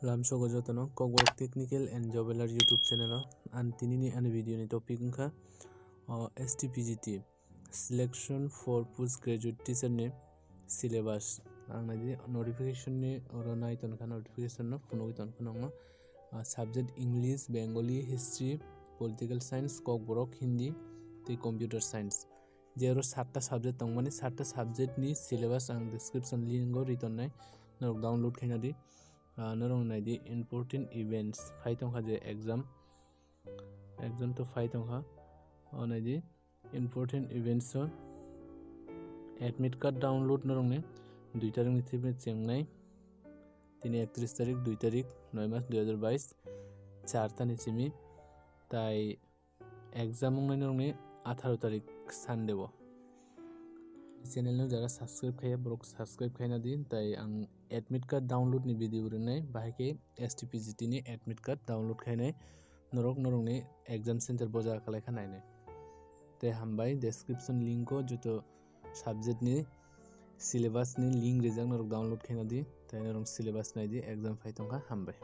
Lamso gojotono Kogwork Technical and Job Alert YouTube channel and tinini and video ni topic unka STPGT Selection for Postgraduate Teacher ne syllabus ang nadi notification ni oronai tonka notification no phuno tonka no subject English, Bengali, History, Political Science, Kogwork, Hindi, te Computer Science jero 7ta subject tongmani 7ta subject ni syllabus ang description link go written nai no download khaina di narong nai di important events phai tongkha je exam to phai tongkha nai di important events so admit card download narong ne 2 tarik ni thibne chengnai tini 31 tarik 2 tarik 9 mass 2022 4 ta ni chimi tai exam ngai narong ne 18 tarik Sunday bo channel no jara subscribe khaya brok subscribe khaina di tai ang admit card download ni video rinai bahike STPGT ni admit card download khainai norok ni exam center boja kalai khanai ne te hambai description link ko joto subject ni syllabus ni link rijak norok download khaina di tai norok syllabus nai di exam phai tongkha hambai।